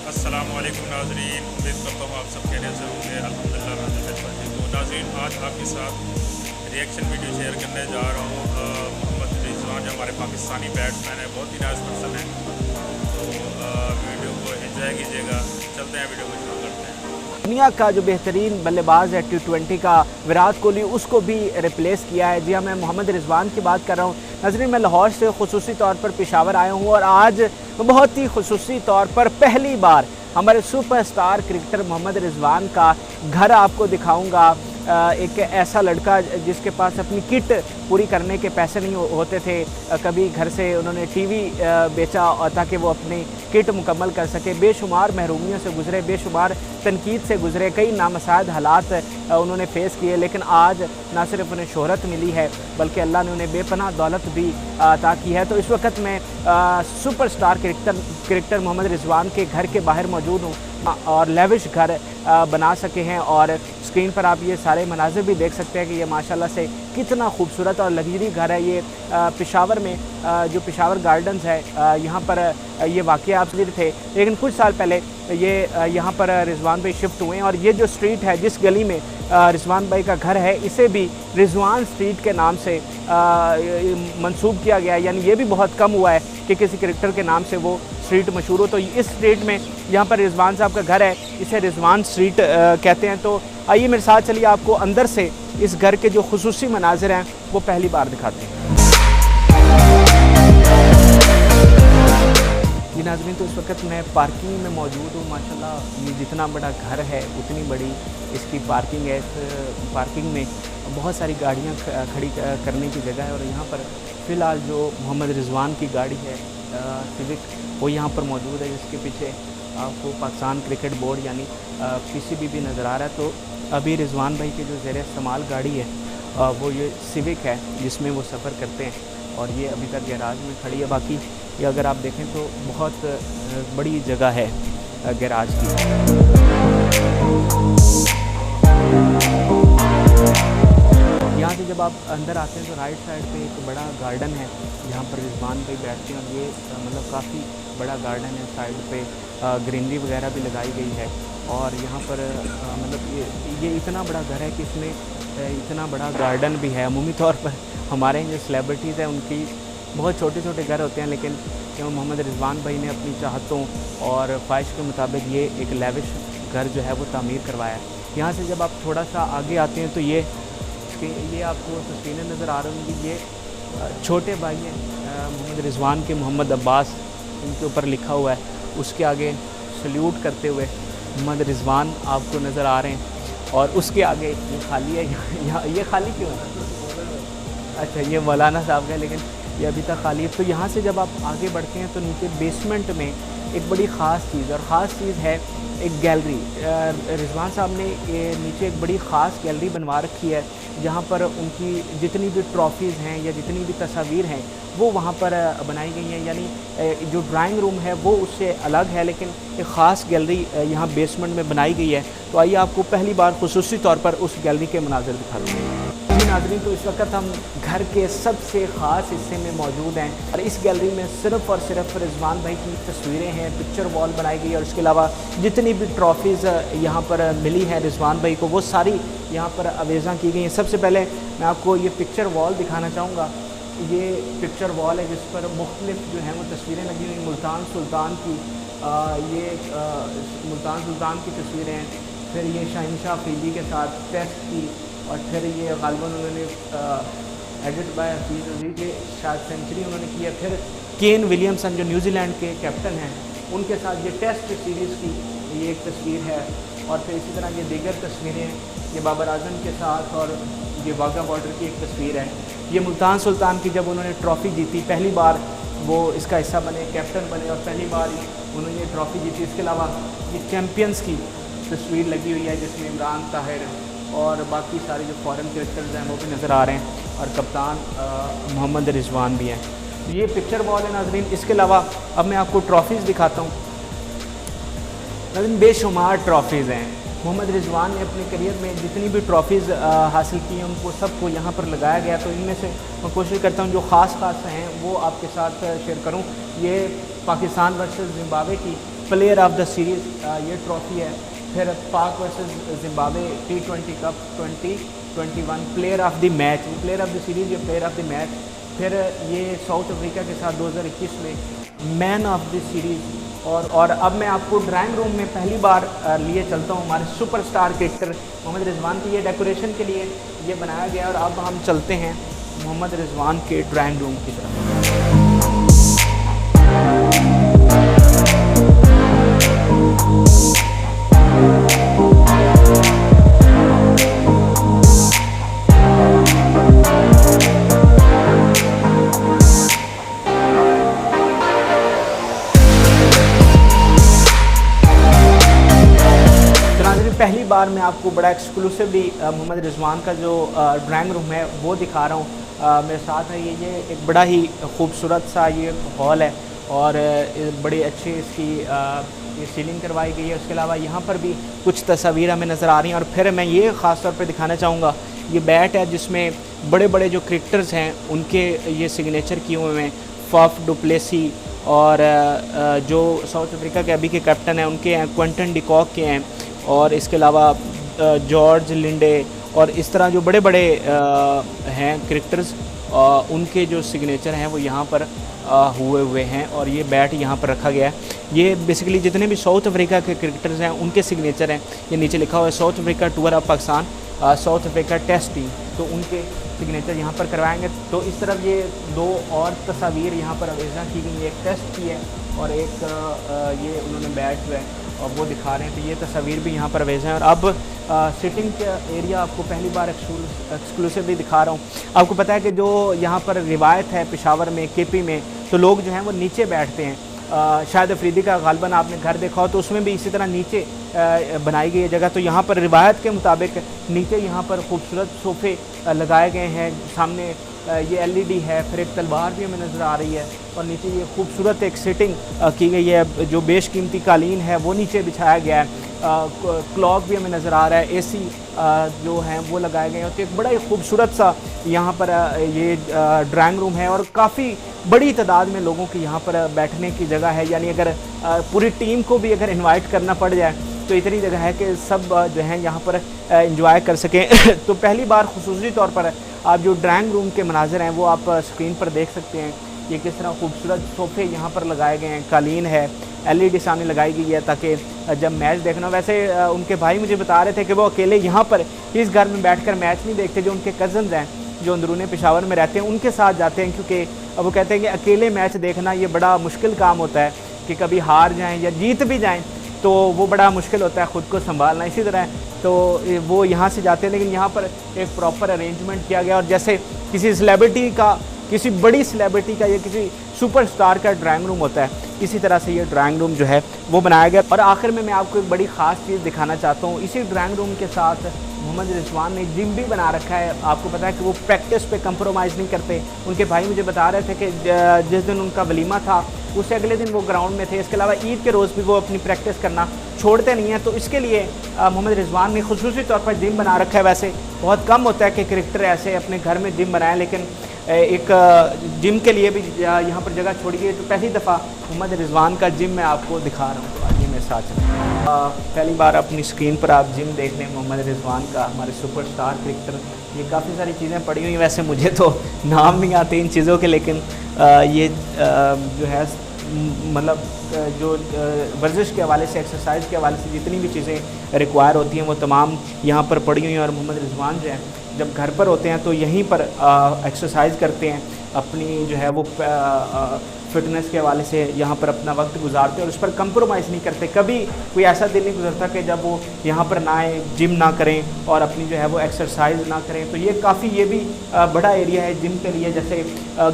अस्सलामुअलैकुम नाज़रीन, उम्मीद करता हूँ आप सब खैरियत से होंगे। अल्हम्दुलिल्लाह मैं भी बेहतर हूँ। तो नाज़रीन, आज आपके साथ रिएक्शन वीडियो शेयर करने जा रहा हूँ। मोहम्मद रिजवान जो हमारे पाकिस्तानी बैट्समैन है, बहुत ही नाइस पर्सन है। तो वीडियो को एंजॉय कीजिएगा। चलते हैं, वीडियो को शुरू करते हैं। दुनिया का जो बेहतरीन बल्लेबाज है T20 का, विराट कोहली, उसको भी रिप्लेस किया है। जी हाँ, मैं मोहम्मद रिजवान की बात कर रहा हूँ। नाज़रीन, मैं लाहौर से खुसूसी तौर पर पेशावर आया हूँ और आज बहुत ही खुसूसी तौर पर पहली बार हमारे सुपरस्टार क्रिकेटर मोहम्मद रिजवान का घर आपको दिखाऊंगा। एक ऐसा लड़का जिसके पास अपनी किट पूरी करने के पैसे नहीं होते थे, कभी घर से उन्होंने टीवी बेचा और ताकि वो अपनी किट मुकम्मल कर सके। बेशुमार महरूमियों से गुज़रे, बेशुमार तनकीद से गुज़रे, कई नामसाद हालात उन्होंने फ़ेस किए, लेकिन आज ना सिर्फ उन्हें शोहरत मिली है बल्कि अल्लाह ने उन्हें बेपनाह दौलत भी अता की है। तो इस वक्त मैं सुपरस्टार क्रिकेटर मोहम्मद रिजवान के घर के बाहर मौजूद हूँ और लेविश घर बना सके हैं, और स्क्रीन पर आप ये सारे मनाजिर भी देख सकते हैं कि ये माशाल्लाह से कितना खूबसूरत और लग्जरी घर है। ये पेशावर में जो पेशावर गार्डन्स है, यहाँ पर ये वाक़या आप थे, लेकिन कुछ साल पहले ये यहाँ पर रिजवान भाई शिफ्ट हुए हैं। और ये जो स्ट्रीट है, जिस गली में रिजवान भाई का घर है, इसे भी रिजवान स्ट्रीट के नाम से मंसूब किया गया है। यानी ये भी बहुत कम हुआ है कि किसी क्रिकेटर के नाम से वो स्ट्रीट मशहूर हो। तो इस स्ट्रीट में यहाँ पर रिजवान साहब का घर है, इसे रिजवान स्ट्रीट कहते हैं। तो आइए मेरे साथ चलिए, आपको अंदर से इस घर के जो खुसूसी मनाजिर हैं वो पहली बार दिखाते हैं। जी नाज़रीन, तो इस वक्त मैं पार्किंग में मौजूद हूँ। माशाल्लाह ये जितना बड़ा घर है उतनी बड़ी इसकी पार्किंग है। इस पार्किंग में बहुत सारी गाड़ियाँ खड़ी करने की जगह है, और यहाँ पर फ़िलहाल जो मोहम्मद रिजवान की गाड़ी है सिविक, वो यहाँ पर मौजूद है, जिसके पीछे आपको पाकिस्तान क्रिकेट बोर्ड यानी PCB भी नज़र आ रहा है। तो अभी रिजवान भाई की जो ज़ेर इस्तेमाल गाड़ी है वो ये सिविक है, जिसमें वो सफ़र करते हैं, और ये अभी तक गैराज में खड़ी है। बाकी ये अगर आप देखें तो बहुत बड़ी जगह है गैराज की। यहाँ से जब आप अंदर आते हैं तो राइट साइड पे एक बड़ा गार्डन है, जहाँ पर रिजवान भाई बैठते हैं, और ये मतलब काफ़ी बड़ा गार्डन है। साइड पे ग्रीनरी वगैरह भी लगाई गई है, और यहाँ पर मतलब ये इतना बड़ा घर है कि इसमें इतना बड़ा गार्डन भी है। अमूमी तौर पर हमारे जो सेलिब्रिटीज़ हैं उनकी बहुत छोटे छोटे घर होते हैं, लेकिन मोहम्मद रिजवान भाई ने अपनी चाहतों और ख्वाहिश के मुताबिक ये एक लेविश घर जो है वो तामीर करवाया है। यहाँ से जब आप थोड़ा सा आगे आते हैं तो ये आपको तस्वीरें नज़र आ रही होंगी। ये छोटे भाई हैं मोहम्मद रिजवान के, मोहम्मद अब्बास इनके ऊपर लिखा हुआ है। उसके आगे सल्यूट करते हुए मोहम्मद रिजवान आपको नज़र आ रहे हैं, और उसके आगे ये खाली है। यहाँ ये खाली क्यों है? अच्छा, ये मौलाना साहब का, लेकिन ये अभी तक खाली है। तो यहाँ से जब आप आगे बढ़ते हैं तो नीचे बेसमेंट में एक बड़ी ख़ास चीज़, और ख़ास चीज़ है एक गैलरी। रिजवान साहब ने ये नीचे एक बड़ी ख़ास गैलरी बनवा रखी है, जहाँ पर उनकी जितनी भी ट्रॉफ़ीज़ हैं या जितनी भी तस्वीर हैं वो वहाँ पर बनाई गई हैं। यानी जो ड्राइंग रूम है वो उससे अलग है, लेकिन एक ख़ास गैलरी यहाँ बेसमेंट में बनाई गई है। तो आइए आपको पहली बार खुसूसी तौर पर उस गैलरी के मनाज़िर दिखाते हैं। जी नाज़रीन, तो इस वक्त हम घर के सबसे ख़ास हिस्से में मौजूद हैं, और इस गैलरी में सिर्फ़ और सिर्फ रिजवान भाई की तस्वीरें हैं। पिक्चर वॉल बनाई गई है, और इसके अलावा जितनी भी ट्रॉफ़ीज़ यहाँ पर मिली हैं रिजवान भाई को, वो सारी यहाँ पर अवेज़ा की गई हैं। सबसे पहले मैं आपको ये पिक्चर वॉल दिखाना चाहूँगा। ये पिक्चर वॉल है जिस पर मुख्तलिफ जो हैं वो तस्वीरें लगी हुई। मुल्तान सुल्तान की मुल्तान सुल्तान की तस्वीरें हैं, फिर ये शहनशाह अफरीदी के साथ टेस्ट की, और फिर ये गालिबन उन्होंने एडिट बाय हफीज़ अजीज़ ये शायद सेंचुरी उन्होंने की है। फिर केन विलियमसन जो न्यूजीलैंड के कैप्टन हैं, उनके साथ ये टेस्ट सीरीज़ की ये एक तस्वीर है। और फिर इसी तरह ये दीगर तस्वीरें, ये बाबर आजम के साथ, और ये वाघा बॉर्डर की एक तस्वीर है। ये मुल्तान सुल्तान की जब उन्होंने ट्रॉफ़ी जीती, पहली बार वो इसका हिस्सा बने, कैप्टन बने, और पहली बार उन्होंने ये ट्रॉफ़ी जीती। इसके अलावा ये चैम्पियंस की तस्वीर लगी हुई है, जिसमें इमरान ताहिर और बाकी सारे जो फॉरेन क्रिकेटर्स हैं वो भी नज़र आ रहे हैं, और कप्तान मोहम्मद रिजवान भी हैं। तो ये पिक्चर वॉल है नाज़रीन। इसके अलावा अब मैं आपको ट्रॉफ़ीज़ दिखाता हूँ। नाज़रीन, बेशुमार ट्रॉफ़ीज़ हैं। मोहम्मद रिजवान ने अपने करियर में जितनी भी ट्रॉफ़ीज़ हासिल की हैं उनको सबको यहाँ पर लगाया गया। तो इनमें से मैं कोशिश करता हूँ जो ख़ास हैं वो आपके साथ शेयर करूँ। ये पाकिस्तान वर्सेस ज़िम्बाब्वे की प्लेयर ऑफ द सीरीज़ ये ट्रॉफी है। फिर पाक versus Zimbabwe T20 cup 2021 player of the match, player of the series, ये प्लेयर ऑफ द मैच। फिर ये साउथ अफ्रीका के साथ 2021 में मैन ऑफ द सीरीज़। और अब मैं आपको ड्राइंग रूम में पहली बार लिए चलता हूँ हमारे सुपरस्टार क्रिकेटर मोहम्मद रिजवान की। ये डेकोरेशन के लिए ये बनाया गया और अब हम चलते हैं मोहम्मद रिजवान के ड्राइंग रूम की तरफ। पहली बार मैं आपको बड़ा एक्सक्लूसिवली मोहम्मद रिजवान का जो ड्राइंग रूम है वो दिखा रहा हूँ। मेरे साथ है ये एक बड़ा ही खूबसूरत सा ये हॉल है और बड़ी अच्छी इसकी ये सीलिंग करवाई गई है। उसके अलावा यहाँ पर भी कुछ तस्वीर हमें नज़र आ रही हैं। और फिर मैं ये ख़ास तौर पे दिखाना चाहूँगा, ये बैट है जिसमें बड़े बड़े जो क्रिकेटर्स हैं उनके ये सिग्नेचर किए हुए हैं। फाफ डु प्लेसी और जो साउथ अफ्रीका के अभी के कैप्टन हैं उनके हैं, क्विंटन डी कॉक के हैं, और इसके अलावा जॉर्ज लिंडे और इस तरह जो बड़े बड़े हैं क्रिकेटर्स, उनके जो सिग्नेचर हैं वो यहाँ पर हुए हैं। और ये बैट यहाँ पर रखा गया है। ये बेसिकली जितने भी साउथ अफ्रीका के क्रिकेटर्स हैं उनके सिग्नेचर हैं। ये नीचे लिखा हुआ है South Africa tour of Pakistan, South Africa test team, तो उनके सिग्नेचर यहाँ पर करवाएंगे। तो इस तरफ ये दो और तस्वीर यहाँ पर अवेजा की गई, एक टेस्ट की है और एक ये उन्होंने बैट जो है और वो दिखा रहे हैं। तो ये तस्वीर भी यहाँ पर अवेज हैं। और अब सिटिंग का एरिया आपको पहली बार एक्सक्लूसिवली दिखा रहा हूँ। आपको पता है कि जो यहाँ पर रिवायत है पेशावर में, KP में, तो लोग जो हैं वो नीचे बैठते हैं। शायद अफरीदी का गालबन आपने घर देखा हो तो उसमें भी इसी तरह नीचे बनाई गई है जगह। तो यहाँ पर रिवायत के मुताबिक नीचे यहाँ पर खूबसूरत सोफ़े लगाए गए हैं। सामने ये LED है, फिर एक तलवार भी हमें नज़र आ रही है और नीचे ये खूबसूरत एक सिटिंग की गई है। जो बेशकीमती कालीन है वो नीचे बिछाया गया है। क्लॉक भी हमें नज़र आ रहा है, AC जो हैं वो लगाए गए हैं। तो एक बड़ा ही खूबसूरत सा यहाँ पर ये ड्राइंग रूम है और काफ़ी बड़ी तादाद में लोगों की यहाँ पर बैठने की जगह है। यानी अगर पूरी टीम को भी अगर इन्वाइट करना पड़ जाए तो इतनी जगह है कि सब जो हैं यहाँ पर एंजॉय कर सकें। तो पहली बार खुसूसी तौर पर आप जो ड्राइंग रूम के मनाज़र हैं वो आप स्क्रीन पर देख सकते हैं। ये किस तरह खूबसूरत सोफ़े यहाँ पर लगाए गए हैं, कालीन है, LED सामने लगाई गई है ताकि जब मैच देखना। वैसे उनके भाई मुझे बता रहे थे कि वो अकेले यहाँ पर इस घर में बैठकर मैच नहीं देखते, जो उनके कज़न्स हैं जो अंदरूनी पेशावर में रहते हैं उनके साथ जाते हैं, क्योंकि अब वो कहते हैं कि अकेले मैच देखना ये बड़ा मुश्किल काम होता है कि कभी हार जाएँ या जीत भी जाएँ तो वो बड़ा मुश्किल होता है ख़ुद को संभालना। इसी तरह तो वो यहाँ से जाते हैं, लेकिन यहाँ पर एक प्रॉपर अरेंजमेंट किया गया और जैसे किसी सेलिब्रिटी का, किसी बड़ी सेलिब्रिटी का या किसी सुपरस्टार का ड्राइंग रूम होता है, इसी तरह से ये ड्राइंग रूम जो है वो बनाया गया। और आखिर में मैं आपको एक बड़ी ख़ास चीज़ दिखाना चाहता हूँ। इसी ड्राइंग रूम के साथ मोहम्मद रिजवान ने जिम भी बना रखा है। आपको पता है कि वो प्रैक्टिस पे कंप्रोमाइज़ नहीं करते। उनके भाई मुझे बता रहे थे कि जिस दिन उनका वलीमा था उससे अगले दिन वो ग्राउंड में थे। इसके अलावा ईद के रोज़ भी वो अपनी प्रैक्टिस करना छोड़ते नहीं हैं। तो इसके लिए मोहम्मद रिजवान ने खुसूसी तौर पर जिम बना रखा है। वैसे बहुत कम होता है कि क्रिकेटर ऐसे अपने घर में जिम बनाएं, लेकिन एक जिम के लिए भी यहाँ पर जगह छोड़ी गई। तो पहली दफ़ा मोहम्मद रिजवान का जिम मैं आपको दिखा रहा हूँ। तो आइए मेरे साथ पहली बार अपनी स्क्रीन पर आप जिम देख लें मोहम्मद रिजवान का, हमारे सुपरस्टार क्रिकेटर। ये काफ़ी सारी चीज़ें पड़ी हुई, वैसे मुझे तो नाम नहीं आते इन चीज़ों के, लेकिन ये जो है मतलब जो वर्जिश के हवाले से, एक्सरसाइज के हवाले से जितनी भी चीज़ें रिक्वायर होती हैं वो तमाम यहाँ पर पड़ी हुई हैं। और मोहम्मद रिजवान जो है जब घर पर होते हैं तो यहीं पर एक्सरसाइज करते हैं, अपनी जो है वो फ़िटनेस के हवाले से यहाँ पर अपना वक्त गुजारते हैं और उस पर कंप्रोमाइज़ नहीं करते। कभी कोई ऐसा दिन नहीं गुजरता कि जब वो यहाँ पर ना आए, जिम ना करें और अपनी जो है वो एक्सरसाइज ना करें। तो ये काफ़ी ये भी बड़ा एरिया है जिम के लिए। जैसे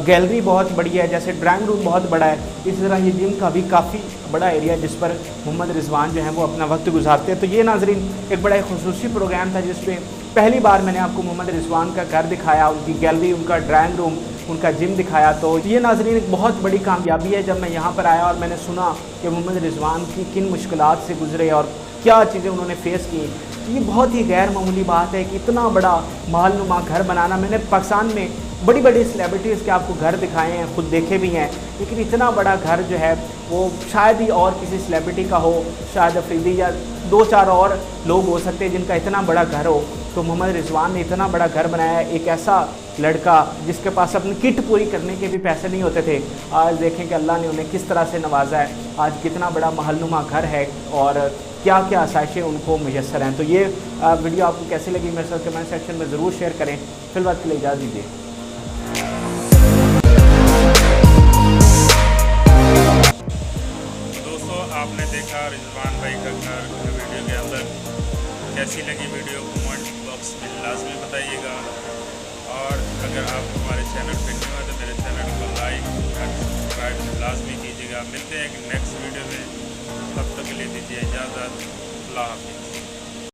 गैलरी बहुत बड़ी है, जैसे ड्राइंग रूम बहुत बड़ा है, इस तरह ये जिम का भी काफ़ी बड़ा एरिया है जिस पर मोहम्मद रिजवान जो है वो अपना वक्त गुजारते हैं। तो ये नाजरीन एक बड़ा खुसूसी प्रोग्राम था जिसमें पहली बार मैंने आपको मोहम्मद रिजवान का घर दिखाया, उनकी गैलरी, उनका ड्राइंग रूम, उनका जिम दिखाया। तो ये नाजरीन एक बहुत बड़ी कामयाबी है जब मैं यहाँ पर आया और मैंने सुना कि मोहम्मद रिजवान की किन मुश्किलात से गुजरे और क्या चीज़ें उन्होंने फ़ेस की। ये बहुत ही गैर मामूली बात है कि इतना बड़ा मालनुमा घर बनाना। मैंने पाकिस्तान में बड़ी बड़ी सेलिब्रिटीज़ के आपको घर दिखाए हैं, खुद देखे भी हैं, लेकिन इतना बड़ा घर जो है वो शायद ही और किसी सेलिब्रिटी का हो, शायद अफरीदी या 2-4 और लोग हो सकते हैं जिनका इतना बड़ा घर हो। तो मोहम्मद रिजवान ने इतना बड़ा घर बनाया है, एक ऐसा लड़का जिसके पास अपनी किट पूरी करने के भी पैसे नहीं होते थे। आज देखें कि अल्लाह ने उन्हें किस तरह से नवाजा है, आज कितना बड़ा महलनुमा घर है और क्या क्या आसाइशें उनको मुयस्सर हैं। तो ये वीडियो आपको कैसी लगी मेरे साथ कमेंट सेक्शन में ज़रूर शेयर करें। फिलहाल के लिए इजाज़त दीजिए। दोस्तों आपने देखा रिजवान भाई का घर वीडियो के अंदर। कैसी लगी वीडियो कमेंट बॉक्स में लाजमी बताइएगा। और अगर आप हमारे चैनल पर न्यू हैं तो मेरे चैनल को लाइक और सब्सक्राइब लाजमी कीजिएगा। मिलते हैं एक नेक्स्ट वीडियो में, तब तक के लिए दीजिए इजाज़त। अल्लाह हाफ़िज़।